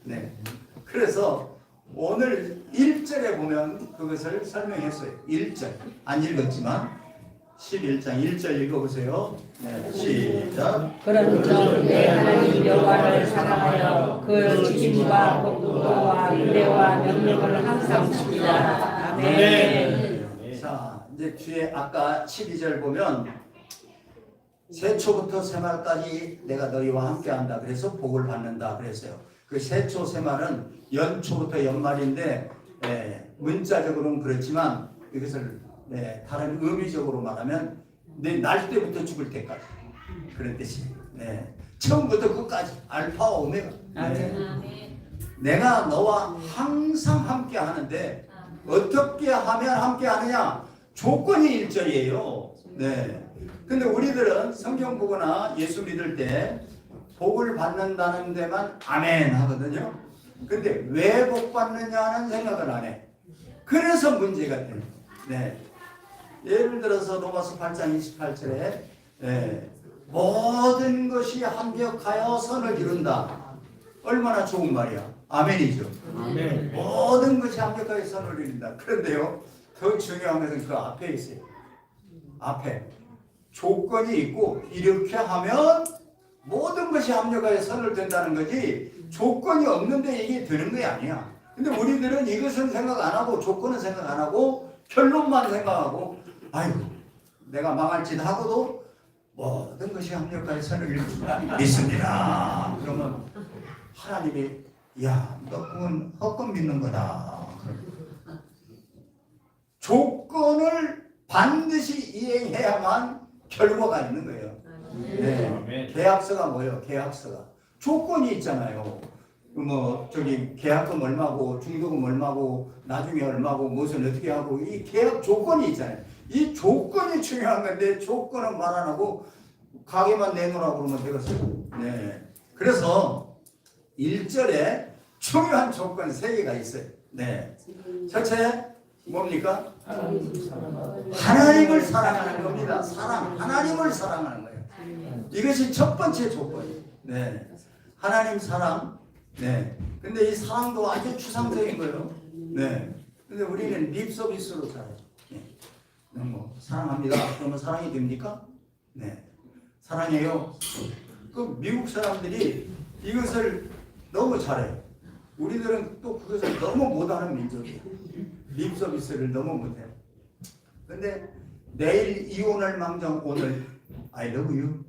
네. 그래서 오늘 1절에 보면 그것을 설명했어요. 1절 안 읽었지만 11장 1절 읽어보세요. 네, 시작. 그런즉 내 하나님 여호와를 사랑하여 그 지침과 법도와 규례와 명령을 항상 지키라. 아멘. 자, 이제 뒤에 아까 12절 보면 새초부터 새말까지 내가 너희와 함께한다. 그래서 복을 받는다. 그랬어요. 그 새초 새말은 연초부터 연말인데 문자적으로는 그렇지만 이것을 다른 의미적으로 말하면 내 날 때부터 죽을 때까지. 그런 뜻이에요. 네. 처음부터 끝까지 알파와 오메가. 네. 내가 너와 항상 함께 하는데 어떻게 하면 함께 하느냐? 조건이 1절이에요. 네. 근데 우리들은 성경 보거나 예수 믿을 때 복을 받는다는 데만 아멘 하거든요. 근데 왜 복 받느냐는 생각을 안 해. 그래서 문제가 돼요. 네. 예를 들어서 로마서 8장 28절에 모든 것이 합력하여 선을 이룬다. 얼마나 좋은 말이야. 아멘이죠. 아멘. 모든 것이 합력하여 선을 이룬다. 그런데요, 더 중요한 것은 그 앞에 있어요. 앞에 조건이 있고 이렇게 하면 모든 것이 합력하여 선을 된다는 거지, 조건이 없는데 이게 되는 게 아니야. 근데 우리들은 이것은 생각 안 하고 조건은 생각 안 하고 결론만 생각하고, 아이고 내가 망할짓 하고도 모든 것이 합력하여 선을 믿습니다. 그러면 하나님이 야, 너 그건 헛건 믿는 거다. 조건을 반드시 이행해야만 결과가 있는 거예요. 네. 계약서가 뭐예요? 계약서가 조건이 있잖아요. 저기 계약금 얼마고 중도금 얼마고 나중에 얼마고 무슨 어떻게 하고 이 계약 조건이 있잖아요. 이 조건이 중요한 건데 조건은 말 안 하고 가게만 내놓으라고 그러면 되겠어요. 네. 그래서 1절에 중요한 조건 3개가 있어요. 네. 첫째 뭡니까? 하나님을 사랑하는 겁니다. 하나님을 사랑하는 거예요. 이것이 첫 번째 조건이에요. 네. 하나님 사랑. 네. 근데 이 사랑도 아주 추상적인 거예요. 네. 근데 우리는 립 서비스로 살아요. 네. 사랑합니다. 그러면 사랑이 됩니까? 네. 사랑해요. 그 미국 사람들이 이것을 너무 잘해요. 우리들은 또 그것을 너무 못하는 민족이에요. 립 서비스를 너무 못해요. 근데 내일 이혼할 망정 오늘 I love you.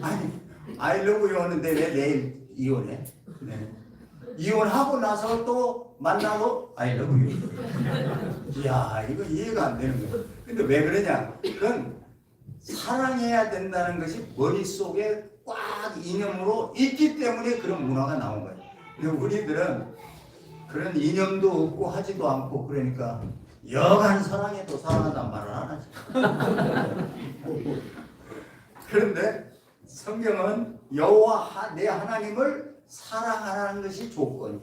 아니 I love you 하는데 왜 내일 이혼해? 네. 이혼하고 나서 또 만나고 I love you. 이야, 이거 이해가 안 되는 거예요. 근데 왜 그러냐? 그건 사랑해야 된다는 것이 머릿속에 꽉 이념으로 있기 때문에 그런 문화가 나온 거예요. 근데 우리들은 그런 이념도 없고 하지도 않고 그러니까 여간 사랑해도 사랑한다는 말을 안 하지. 그런데 성경은 여호와 내 하나님을 사랑하라는 것이 조건이에요.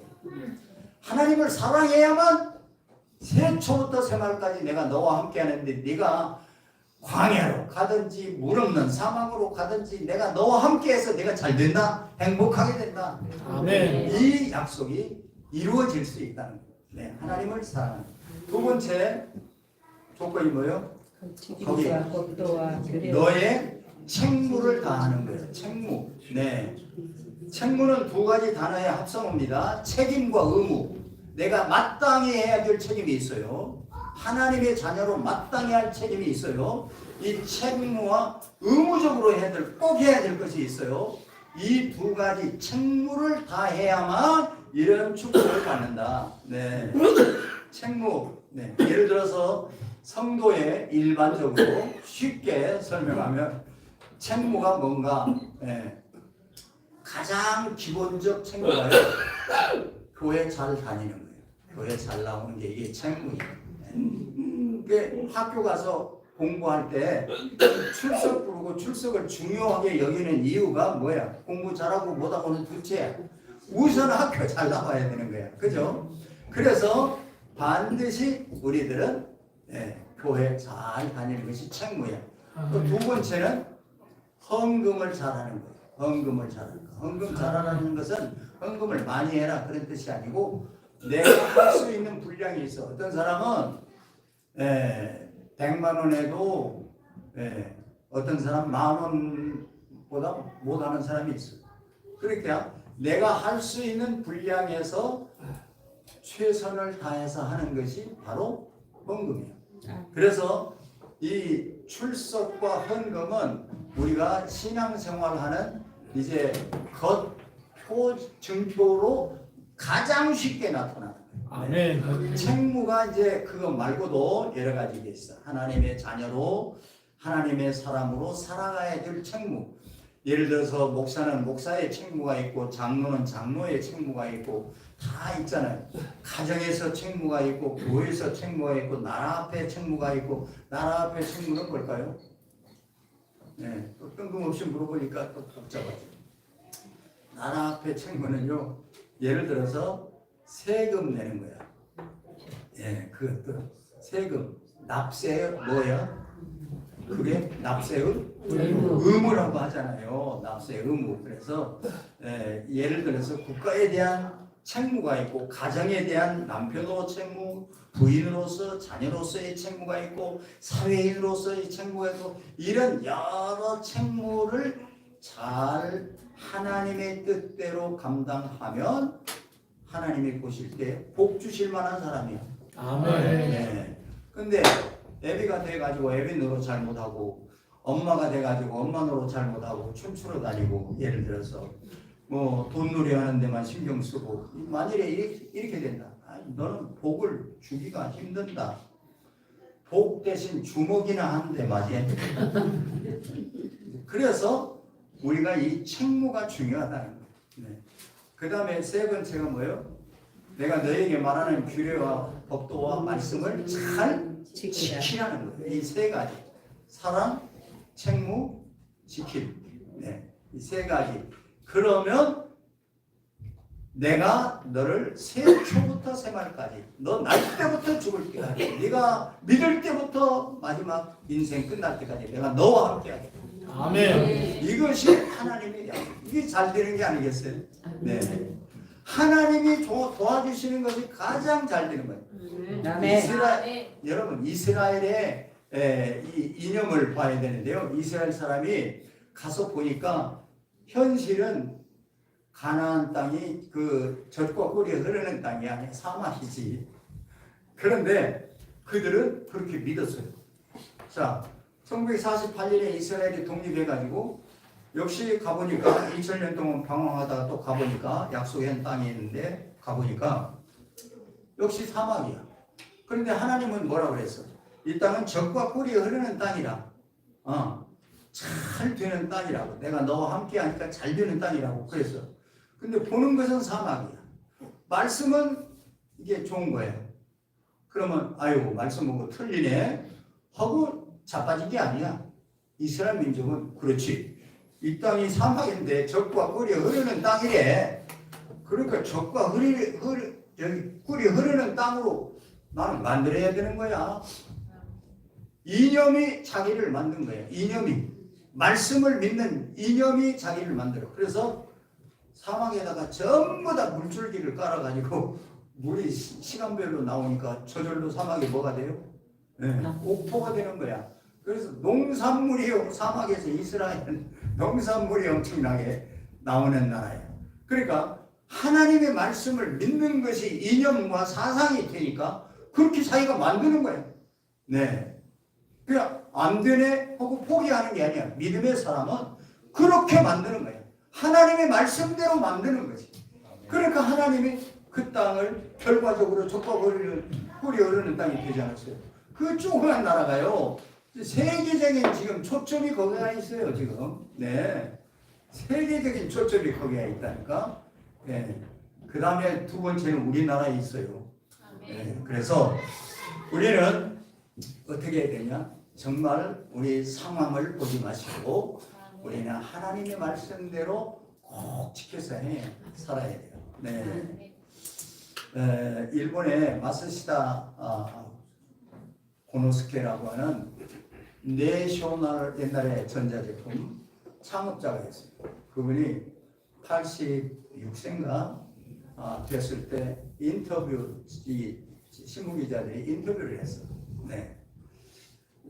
하나님을 사랑해야만 세초부터 생활까지 내가 너와 함께 하는데 네가 광야로 가든지 물 없는 사막으로 가든지 내가 너와 함께해서 내가 잘 된다, 행복하게 된다. 아멘. 이 약속이 이루어질 수 있다는 거예요. 네, 하나님을 사랑하는. 두 번째 조건이 뭐예요? 거기 너의 책무를 다하는 거예요. 책무. 네. 책무는 두 가지 단어의 합성어입니다. 책임과 의무. 내가 마땅히 해야 될 책임이 있어요. 하나님의 자녀로 마땅히 할 책임이 있어요. 이 책무와 의무적으로 꼭 해야 될 것이 있어요. 이 두 가지 책무를 다 해야만 이런 축복을 받는다. 네. 책무. 네. 예를 들어서 성도에 일반적으로 쉽게 설명하면 책무가 뭔가, 네. 가장 기본적 책무가요. 교회 잘 다니는 거예요. 교회 잘 나오는 게 이게 책무예요. 학교 가서 공부할 때 출석 부르고 출석을 중요하게 여기는 이유가 뭐야? 공부 잘하고 못하고는 둘째야. 우선 학교 잘 나와야 되는 거야. 그죠? 그래서 반드시 우리들은 교회 잘 다니는 것이 책무야. 또 두 번째는 헌금을 잘하는 거예요. 헌금을 잘하는 거. 헌금 잘하는 것은 헌금을 많이 해라 그런 뜻이 아니고 내가 할 수 있는 분량이 있어. 어떤 사람은 100만 원 해도 어떤 사람 10,000원보다 못하는 사람이 있어. 그러니까 내가 할 수 있는 분량에서 최선을 다해서 하는 것이 바로 헌금이에요. 그래서 이 출석과 헌금은 우리가 신앙생활하는 이제 증표로 가장 쉽게 나타나는 거예요. 거예요. 아멘. 책무가 이제 그거 말고도 여러 가지가 있어. 하나님의 자녀로 하나님의 사람으로 살아가야 될 책무. 예를 들어서 목사는 목사의 책무가 있고 장로는 장로의 책무가 있고 다 있잖아요. 가정에서 책무가 있고 교회에서 책무가 있고 나라 앞에 책무가 있고 나라 앞에 책무는 뭘까요? 네, 또 뜬금없이 물어보니까 또 복잡하죠. 나라 앞에 책무는요. 예를 들어서 세금 내는 거야. 예, 그것도 세금, 납세 뭐야? 그게 납세의 의무라고 하잖아요. 납세 의무. 그래서 예를 들어서 국가에 대한 책무가 있고 가정에 대한 남편으로 책무, 부인으로서 자녀로서의 책무가 있고 사회인으로서의 책무가 있고 이런 여러 책무를 잘 하나님의 뜻대로 감당하면 하나님이 보실 때 복 주실 만한 사람이야. 아멘. 근데 애비가 돼가지고 애비 노릇 잘못하고 엄마가 돼가지고 엄마 노릇 잘못하고 춤추러 다니고 예를 들어서 뭐 돈놀이 하는 데만 신경 쓰고 만일에 이렇게 된다. 너는 복을 주기가 힘든다. 복 대신 주먹이나 하는데 맞아. 그래서 우리가 이 책무가 중요하다는 거예요. 네. 그 다음에 세 번째가 뭐예요? 내가 너에게 말하는 규례와 법도와 말씀을 잘 지키라는 거예요. 이 세 가지. 사랑, 책무, 지킴. 네. 이 세 가지. 그러면 내가 너를 새초부터 새말까지 너 날 때부터 죽을 때까지 네가 믿을 때부터 마지막 인생 끝날 때까지 내가 너와 함께 하겠다. 아멘. 이것이 하나님의 약속. 이게 잘 되는 게 아니겠어요? 네. 하나님이 도와주시는 것이 가장 잘 되는 거예요. 여러분 이스라엘의 이 이념을 봐야 되는데요. 이스라엘 사람이 가서 보니까 현실은 가나안 땅이 그 젖과 꿀이 흐르는 땅이 아니야. 사막이지. 그런데 그들은 그렇게 믿었어요. 자, 1948년에 이스라엘이 독립해가지고 역시 가보니까 2000년 동안 방황하다가 또 가보니까 약속한 땅이 있는데 가보니까 역시 사막이야. 그런데 하나님은 뭐라고 그랬어? 이 땅은 젖과 꿀이 흐르는 땅이라. 잘 되는 땅이라고. 내가 너와 함께 하니까 잘 되는 땅이라고 그랬어. 근데 보는 것은 사막이야. 말씀은 이게 좋은 거예요. 그러면 아유 말씀 보고 틀리네 하고 자빠진 게 아니야. 이스라엘 민족은 그렇지. 이 땅이 사막인데 젖과 꿀이 흐르는 땅이래. 그러니까 젖과 꿀이 흐르는 땅으로 나는 만들어야 되는 거야. 이념이 자기를 만든 거야. 이념이. 말씀을 믿는 이념이 자기를 만들어. 그래서 사막에다가 전부 다 물줄기를 깔아가지고 물이 시간별로 나오니까 저절로 사막이 뭐가 돼요? 네, 옥토가 되는 거야. 그래서 농산물이 사막에서 이스라엘은 농산물이 엄청나게 나오는 나라예요. 그러니까 하나님의 말씀을 믿는 것이 이념과 사상이 되니까 그렇게 자기가 만드는 거예요. 네. 그냥 안 되네 하고 포기하는 게 아니야. 믿음의 사람은 그렇게 만드는 거예요. 하나님의 말씀대로 만드는 거지. 그러니까 하나님이 그 땅을 결과적으로 젖과 꿀이 흐르는 땅이 되지 않았어요. 그 조그만 나라가요. 세계적인 지금 초점이 거기에 있어요. 지금. 네. 세계적인 초점이 거기에 있다니까. 네. 그 다음에 두 번째는 우리나라에 있어요. 네. 그래서 우리는 어떻게 해야 되냐? 정말 우리 상황을 보지 마시고 우리는 하나님의 말씀대로 꼭 지켜서 살아야 돼요. 네. 일본의 마스시다 고노스케라고 하는 내셔널 옛날에 전자제품 창업자가 있어요. 그분이 86세인가 됐을 때 인터뷰 이 신문기자들이 인터뷰를 했어. 네.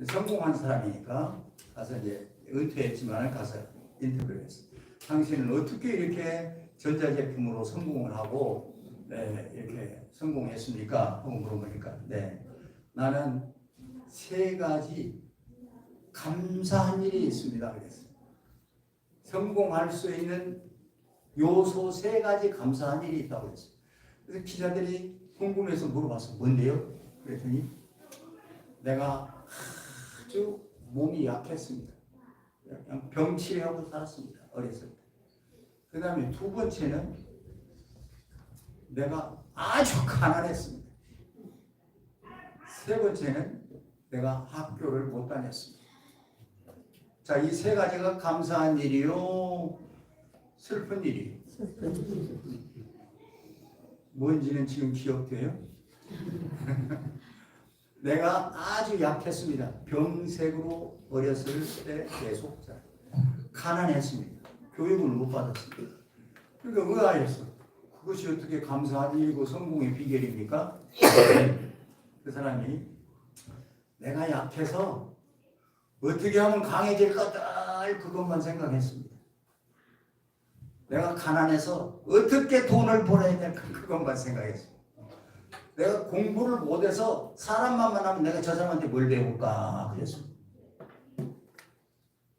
성공한 사람이니까 가서 이제 은퇴했지만 가서 인터뷰를 했어. 당신은 어떻게 이렇게 전자제품으로 성공을 하고 이렇게 성공했습니까? 하고 물어보니까 나는 세 가지 감사한 일이 있습니다. 그랬어요. 성공할 수 있는 요소 세 가지 감사한 일이 있다고 했어요. 그래서 기자들이 궁금해서 물어봤어. 뭔데요? 그랬더니 내가 아주 몸이 약했습니다. 그냥 병치레하고 살았습니다. 어렸을 때. 그 다음에 두 번째는 내가 아주 가난했습니다. 세 번째는 내가 학교를 못 다녔습니다. 자, 이 세 가지가 감사한 일이요, 슬픈 일이요. 뭔지는 지금 기억돼요? 내가 아주 약했습니다. 병색으로 어렸을 때 계속 가난했습니다. 교육을 못 받았습니다. 그러니까 의아했어. 그것이 어떻게 감사한 일이고 성공의 비결입니까? 그 사람이 내가 약해서 어떻게 하면 강해질 거다 그것만 생각했습니다. 내가 가난해서 어떻게 돈을 벌어야 될까 그것만 생각했습니다. 내가 공부를 못해서 사람만 만나면 내가 저 사람한테 뭘 배울까 그랬습니다.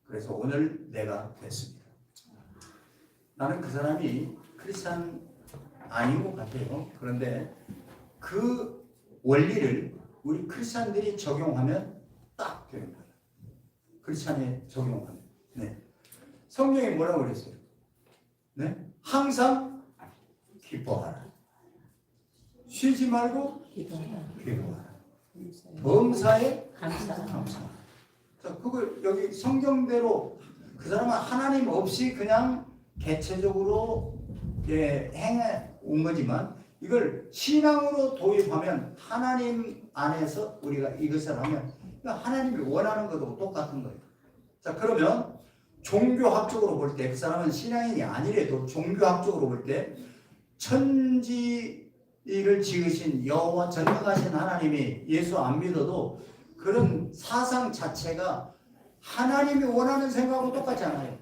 그래서 오늘 내가 됐습니다. 나는 그 사람이 크리스찬 아닌 것 같아요. 그런데 그 원리를 우리 크리스찬들이 적용하면 딱 되는 거예요. 크리스찬에 적용하면. 네. 성경에 뭐라고 그랬어요? 네? 항상 기뻐하라. 쉬지 말고 기도하라. 범사에 감사하라. 자, 그걸 여기 성경대로 그 사람은 하나님 없이 그냥 개체적으로 행해 온 거지만 이걸 신앙으로 도입하면 하나님 안에서 우리가 이것을 하면 하나님이 원하는 것하고 똑같은 거예요. 자, 그러면 종교학적으로 볼 때 그 사람은 신앙인이 아니래도 종교학적으로 볼 때 천지를 지으신 여호와 전능하신 하나님이 예수 안 믿어도 그런 사상 자체가 하나님이 원하는 생각하고 똑같지 않아요.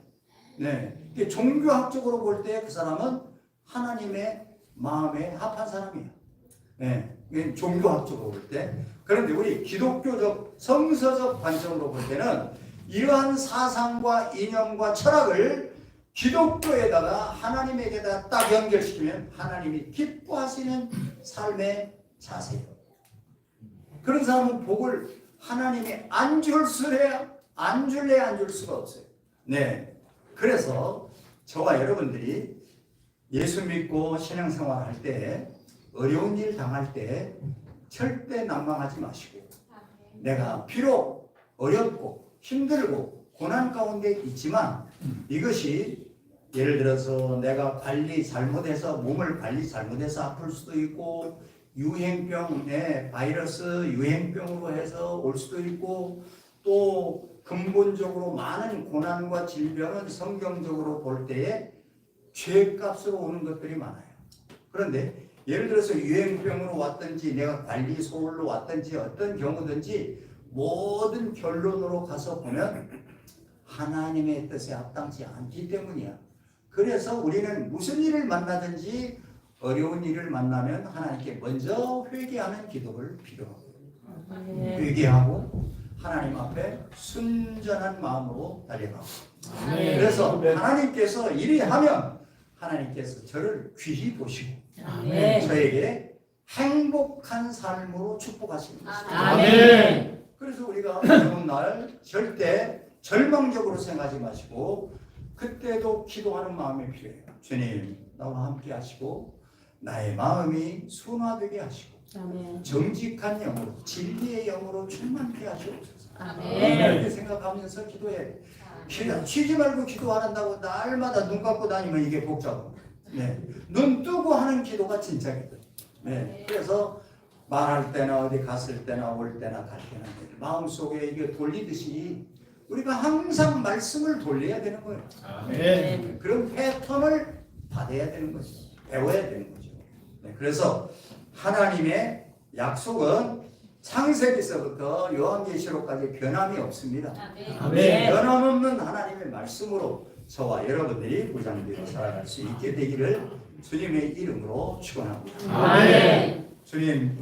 네. 종교학적으로 볼 때 그 사람은 하나님의 마음에 합한 사람이에요. 네. 종교학적으로 볼 때. 그런데 우리 기독교적 성서적 관점으로 볼 때는 이러한 사상과 이념과 철학을 기독교에다가 하나님에게다 딱 연결시키면 하나님이 기뻐하시는 삶의 자세예요. 그런 사람은 복을 하나님이 안 줄래 안 줄 수가 없어요. 네. 그래서 저와 여러분들이 예수 믿고 신앙생활 할 때 어려운 일 당할 때 절대 난망하지 마시고 내가 비록 어렵고 힘들고 고난 가운데 있지만 이것이 예를 들어서 내가 관리 잘못해서 몸을 관리 잘못해서 아플 수도 있고 유행병에 바이러스 유행병으로 해서 올 수도 있고 또 근본적으로 많은 고난과 질병은 성경적으로 볼 때에 죄값으로 오는 것들이 많아요. 그런데 예를 들어서 유행병으로 왔든지 내가 관리 소홀로 왔든지 어떤 경우든지 모든 결론으로 가서 보면 하나님의 뜻에 합당치 않기 때문이야. 그래서 우리는 무슨 일을 만나든지 어려운 일을 만나면 하나님께 먼저 회개하는 기도를 필요하고 회개하고 하나님 앞에 순전한 마음으로 달려가고 그래서 하나님께서 이리 하면 하나님께서 저를 귀히 보시고 저에게 행복한 삶으로 축복하십니다. 그래서 우리가 어려운 날 절대 절망적으로 생각하지 마시고 그때도 기도하는 마음이 필요해요. 주님 나와 함께 하시고 나의 마음이 순화되게 하시고 정직한 영으로 진리의 영으로 충만케 하시옵소서. 이렇게 생각하면서 기도해. 쉬지 말고 기도하란다고 날마다 눈 감고 다니면 이게 복잡합니다. 네. 눈 뜨고 하는 기도가 진짜거든. 네. 그래서 말할 때나 어디 갔을 때나 올 때나 갈 때나 마음속에 이게 돌리듯이 우리가 항상 말씀을 돌려야 되는 거예요. 네. 그런 패턴을 받아야 되는 거죠. 배워야 되는 거죠. 네. 그래서 하나님의 약속은 창세기서부터 요한계시록까지 변함이 없습니다. 변함없는 하나님의 말씀으로 저와 여러분들이 무장되어 살아갈 수 있게 되기를 주님의 이름으로 축원합니다. 주님